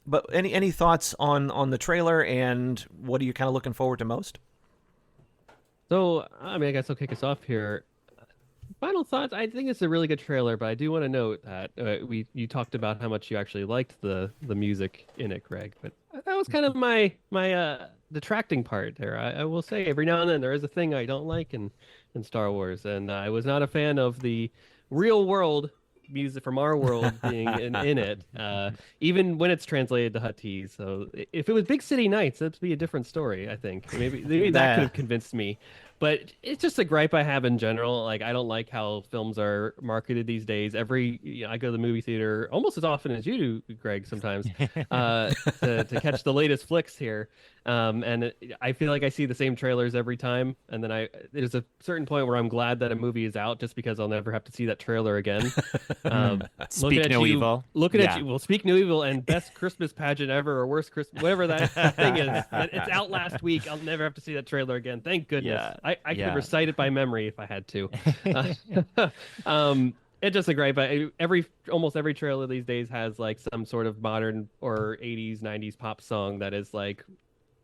But any thoughts on the trailer, and what are you kind of looking forward to most? So, I mean, I guess I'll kick us off here. Final thoughts. I think it's a really good trailer, but I do want to note that you talked about how much you actually liked the music in it, Greg. But that was kind of my detracting part there. I will say every now and then there is a thing I don't like in Star Wars, and I was not a fan of the real world music from our world being in it, even when it's translated to Huttese. So if it was Big City Nights, that'd be a different story. I think maybe that could have convinced me. But it's just a gripe I have in general. Like, I don't like how films are marketed these days. I go to the movie theater almost as often as you do, Greg, sometimes, to catch the latest flicks here. I feel like I see the same trailers every time, and then there's a certain point where I'm glad that a movie is out, just because I'll never have to see that trailer again. Looking Speak at no you, evil. Looking Yeah. at you, well, speak no evil, and best Christmas pageant ever, or worst Christmas, whatever that thing is. It's out last week. I'll never have to see that trailer again. Thank goodness. Yeah, I yeah. could recite it by memory if I had to. It's just a great, but almost every trailer these days has like some sort of modern or 80s, 90s pop song that is like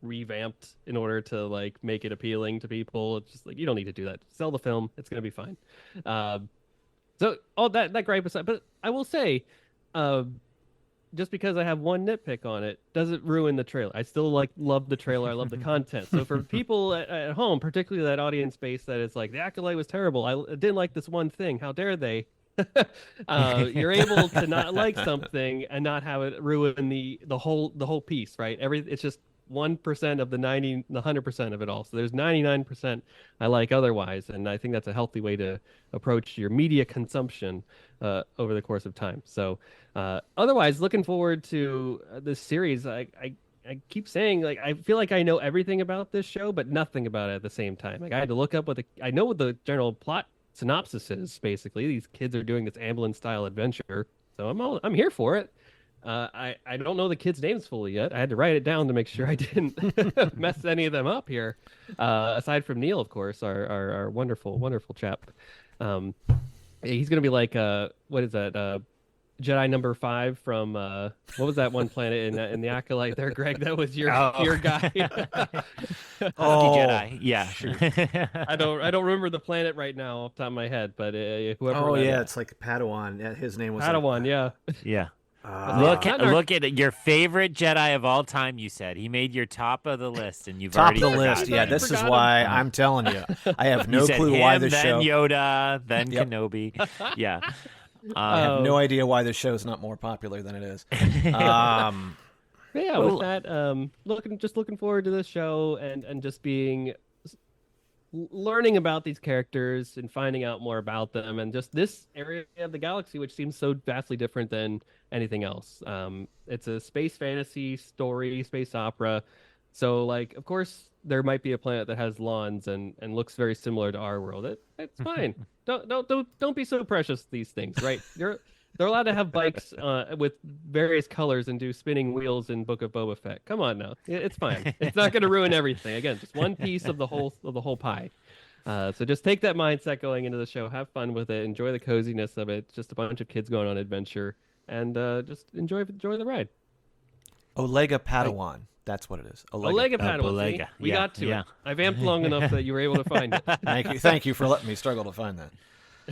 revamped in order to like make it appealing to people. It's just like, you don't need to do that. Sell the film. It's gonna be fine. So all that gripe aside, but I will say, just because I have one nitpick on it doesn't ruin the trailer. I still love the trailer. I love the content. So for people at home, particularly that audience base that is like, the Acolyte was terrible, I didn't like this one thing, how dare they? You're able to not like something and not have it ruin the whole piece, right? It's just 1% of the 100% of it all. So there's 99% I like otherwise, and I think that's a healthy way to approach your media consumption over the course of time. So otherwise, looking forward to this series. I keep saying, like, I feel like I know everything about this show, but nothing about it at the same time. Like, I had to look up I know what the general plot synopsis is. Basically, these kids are doing this ambulance style adventure, so I'm here for it. I don't know the kids' names fully yet. I had to write it down to make sure I didn't mess any of them up here. Aside from Neil, of course, our wonderful chap. He's gonna be like what is that? Jedi number 5 from what was that one planet in the Acolyte there, Greg? That was your guy. Jedi. Yeah. I don't remember the planet right now off the top of my head, but whoever. Oh that yeah, is. it's like Padawan. Yeah, his name was Padawan. Yeah. Yeah. Look at it. Your favorite Jedi of all time. You said he made your top of the list, and you've top already of the forgotten list. him. Yeah, this is why I'm telling you. I have no You said clue him, why this then show. Yoda, then Kenobi. Yeah. I have no idea why this show is not more popular than it is. Yeah, with that, looking forward to this show and just learning about these characters and finding out more about them, and just this area of the galaxy, which seems so vastly different than anything else. It's a space fantasy story, space opera. So, like, of course, there might be a planet that has lawns and looks very similar to our world. It's fine. Don't be so precious, these things, right? They're allowed to have bikes with various colors and do spinning wheels in Book of Boba Fett. Come on now, it's fine. It's not going to ruin everything. Again, just one piece of the whole pie. So just take that mindset going into the show. Have fun with it. Enjoy the coziness of it. Just a bunch of kids going on adventure, and just enjoy the ride. Olega Padawan. That's what it is. Olega Padawan. See? We got to it. I vamped long enough that you were able to find it. Thank you for letting me struggle to find that.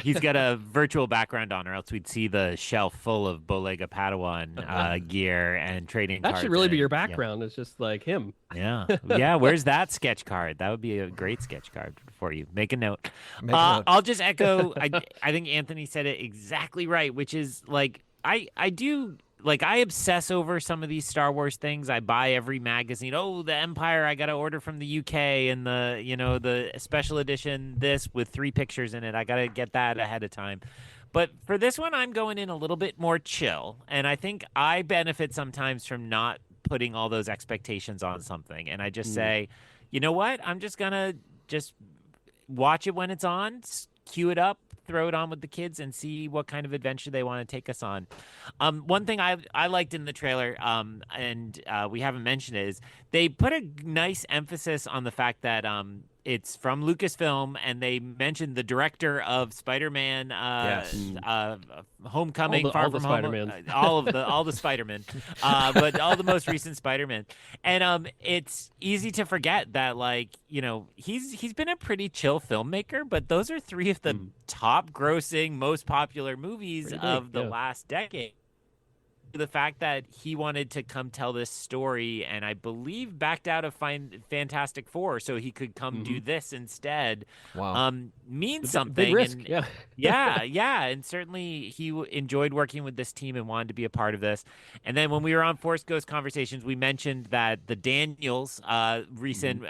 He's got a virtual background on, or else we'd see the shelf full of Bolega Padawan gear and trading cards. That should really be your background. It's just like him. Yeah. Yeah. Where's that sketch card? That would be a great sketch card for you. Make a note. I'll just echo. I think Anthony said it exactly right, which is like, I do. Like, I obsess over some of these Star Wars things. I buy every magazine. Oh, the Empire, I got to order from the UK, and the special edition this with 3 pictures in it. I got to get that ahead of time. But for this one, I'm going in a little bit more chill. And I think I benefit sometimes from not putting all those expectations on something. And I just say, you know what? I'm just going to just watch it when it's on, cue it up, throw it on with the kids, and see what kind of adventure they want to take us on. One thing I liked in the trailer, and we haven't mentioned it, is they put a nice emphasis on the fact that it's from Lucasfilm, and they mentioned the director of Spider-Man, Homecoming, Far From Home, all the Spider-Man, but all the most recent Spider-Man, and it's easy to forget that, like, he's been a pretty chill filmmaker, but those are 3 of the top-grossing, most popular movies of the last decade. The fact that he wanted to come tell this story, and I believe backed out of Fantastic Four so he could come do this instead, means something. Big risk, and, yeah, and certainly he enjoyed working with this team and wanted to be a part of this. And then when we were on Force Ghost Conversations, we mentioned that the Daniels, recent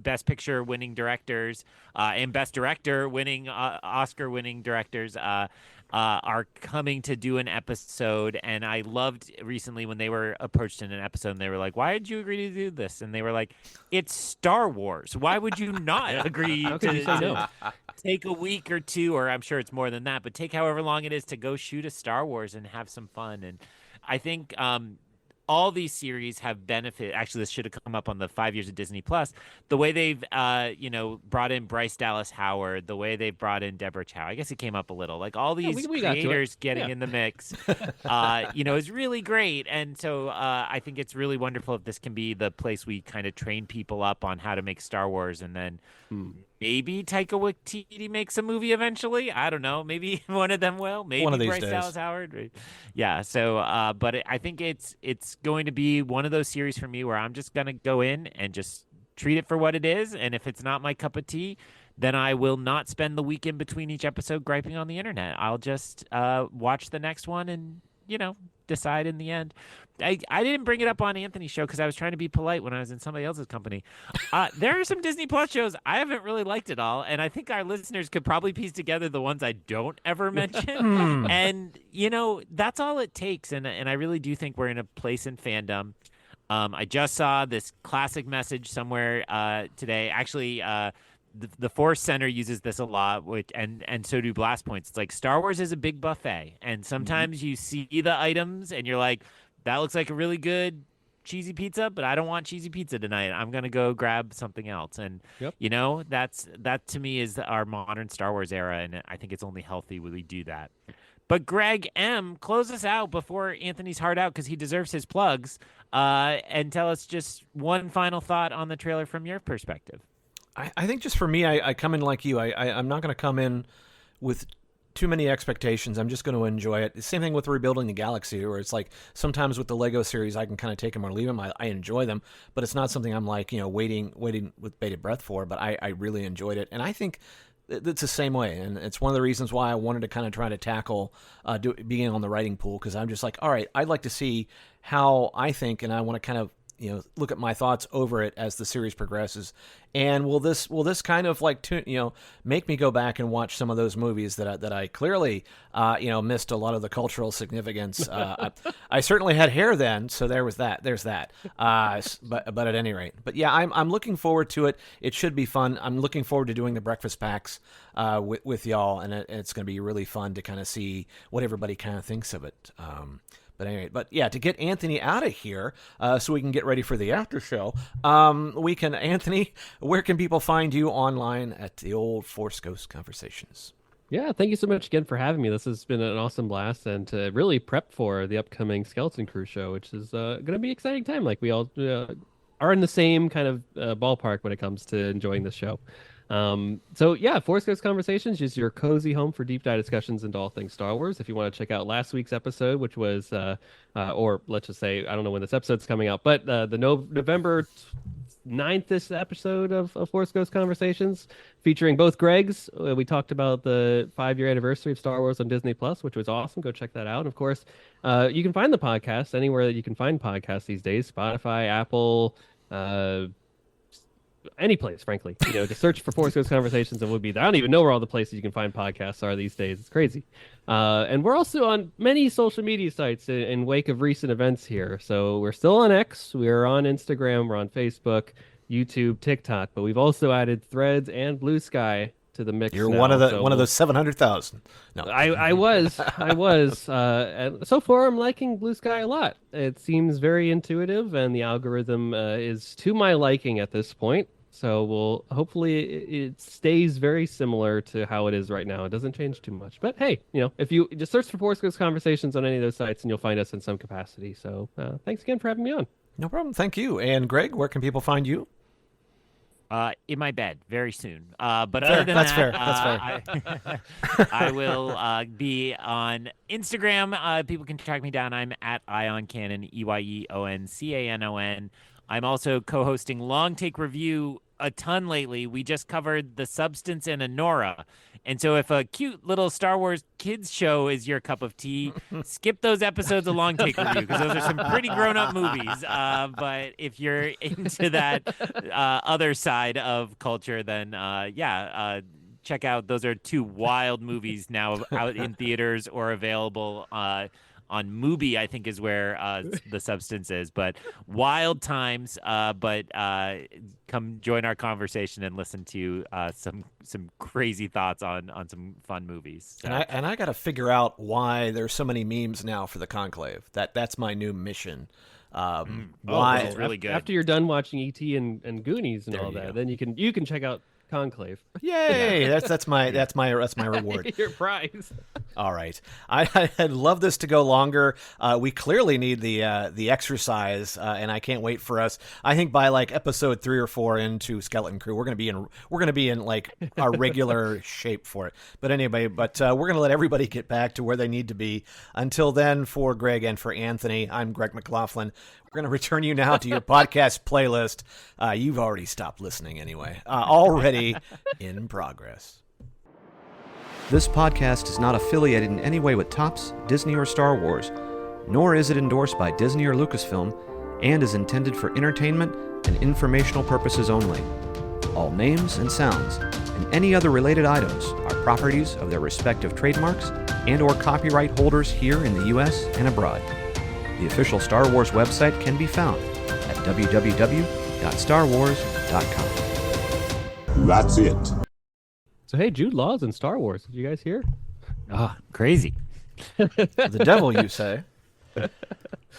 Best Picture winning directors and Best Director winning Oscar winning directors, are coming to do an episode, and I loved recently when they were approached in an episode and they were like, "Why did you agree to do this?" And they were like, "It's Star Wars. Why would you not agree How could you say no? take a week or two, or I'm sure it's more than that, but take however long it is to go shoot a Star Wars and have some fun?" And I think all these series have benefit. Actually, this should have come up on the 5 years of Disney Plus. The way they've, brought in Bryce Dallas Howard, the way they've brought in Deborah Chow. I guess it came up a little. Like all these we got to it. creators getting Yeah. in the mix, is really great. And so I think it's really wonderful if this can be the place we kind of train people up on how to make Star Wars, and then maybe Taika Waititi makes a movie eventually. I don't know. Maybe one of them will. Maybe One of these Bryce days. Dallas Howard. Yeah. So, I think it's going to be one of those series for me where I'm just gonna go in and just treat it for what it is, and if it's not my cup of tea, then I will not spend the weekend between each episode griping on the internet. I'll just watch the next one and decide in the end. I didn't bring it up on Anthony's show because I was trying to be polite when I was in somebody else's company. There are some Disney Plus shows I haven't really liked at all, and I think our listeners could probably piece together the ones I don't ever mention. And that's all it takes. And I really do think we're in a place in fandom. I just saw this classic message somewhere today. Actually, the Force Center uses this a lot, and so do Blast Points. It's like Star Wars is a big buffet, and sometimes you see the items and you're like, that looks like a really good cheesy pizza, but I don't want cheesy pizza tonight. I'm gonna go grab something else. And Yep. that to me is our modern Star Wars era, and I think it's only healthy when we do that. But Greg M, close us out before Anthony's hard out because he deserves his plugs, and tell us just one final thought on the trailer from your perspective. I think just for me, I come in like you. I'm not going to come in with too many expectations. I'm just going to enjoy it. The same thing with Rebuilding the Galaxy, where it's like sometimes with the Lego series, I can kind of take them or leave them. I enjoy them, but it's not something I'm like, waiting with bated breath for, but I really enjoyed it. And I think it's the same way. And it's one of the reasons why I wanted to kind of try to tackle being on the writing pool, because I'm just like, all right, I'd like to see how I think, and I want to kind of look at my thoughts over it as the series progresses. And will this kind of like make me go back and watch some of those movies that I clearly missed a lot of the cultural significance. I certainly had hair then, so there's that. But at any rate, but yeah, I'm looking forward to it. It should be fun. I'm looking forward to doing the breakfast packs with y'all, and it's going to be really fun to kind of see what everybody kind of thinks of it. But yeah, to get Anthony out of here so we can get ready for the after show, Anthony, where can people find you online at the old Force Ghost Conversations? Yeah, thank you so much again for having me. This has been an awesome blast, and to really prep for the upcoming Skeleton Crew show, which is going to be an exciting time. Like we all are in the same kind of ballpark when it comes to enjoying this show. So yeah, Force Ghost Conversations is your cozy home for deep dive discussions into all things Star Wars. If you want to check out last week's episode, which was, or let's just say, I don't know when this episode's coming out, but the November 9th episode of Force Ghost Conversations, featuring both Gregs. We talked about the 5-year anniversary of Star Wars on Disney Plus, which was awesome. Go check that out. And of course, you can find the podcast anywhere that you can find podcasts these days: Spotify, Apple, any place, frankly. Just search for Force Ghost Conversations and we'll be there. I don't even know where all the places you can find podcasts are these days. It's crazy. And we're also on many social media sites in wake of recent events here. So we're still on X, we're on Instagram, we're on Facebook, YouTube, TikTok, but we've also added Threads and Blue Sky to the mix. You're now. one of those 700,000. No, I was. And so far, I'm liking Blue Sky a lot. It seems very intuitive, and the algorithm is to my liking at this point. So hopefully it stays very similar to how it is right now. It doesn't change too much. But hey, if you just search for Force Ghost Conversations on any of those sites, and you'll find us in some capacity. So thanks again for having me on. No problem. Thank you. And Greg, where can people find you? In my bed very soon. But Fair. other than That's that, fair. I will be on Instagram. People can track me down. I'm at Ion Canon, EYEONCANON. I'm also co-hosting Long Take Review a ton lately. We just covered The Substance and Anora. And so if a cute little Star Wars kids show is your cup of tea, skip those episodes of Long Take Review because those are some pretty grown-up movies. But if you're into that other side of culture, then check out. Those are two wild movies now out in theaters or available Mubi, I think is where the substance is. But wild times. But come join our conversation and listen to some crazy thoughts on some fun movies. So. And I got to figure out why there's so many memes now for the Conclave. That's my new mission. Why? It's really good. After you're done watching E.T. and Goonies and There all you that, go. then you can check out Conclave. Yay! That's my reward. Your prize. All right, I'd love this to go longer. We clearly need the exercise, and I can't wait for us. I think by like episode 3 or 4 into Skeleton Crew, we're gonna be in like our regular shape for it. But anyway, we're gonna let everybody get back to where they need to be. Until then, for Greg and for Anthony, I'm Greg McLaughlin. We're going to return you now to your podcast playlist. You've already stopped listening anyway. Already in progress. This podcast is not affiliated in any way with Topps, Disney, or Star Wars, nor is it endorsed by Disney or Lucasfilm, and is intended for entertainment and informational purposes only. All names and sounds and any other related items are properties of their respective trademarks and or copyright holders here in the U.S. and abroad. The official Star Wars website can be found at www.starwars.com. That's it. So hey, Jude Law's in Star Wars. Did you guys hear? Oh, crazy. The devil, you say?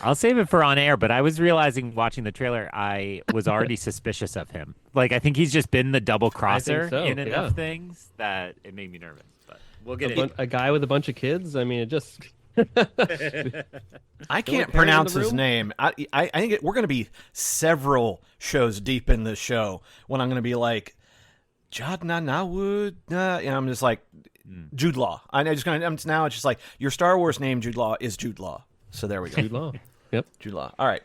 I'll save it for on air, but I was realizing watching the trailer, I was already suspicious of him. Like, I think he's just been the double crosser so, in enough yeah. things that it made me nervous. But we'll get it. A guy with a bunch of kids. I mean, it just. I can't Perry pronounce in the his room? name. I think we're going to be several shows deep in this show when I'm going to be like, Jadna Nawud, and I'm just like, Jude Law. Now it's just like, your Star Wars name, Jude Law, is Jude Law. So there we go. Jude Law. Yep. Jude Law. All right.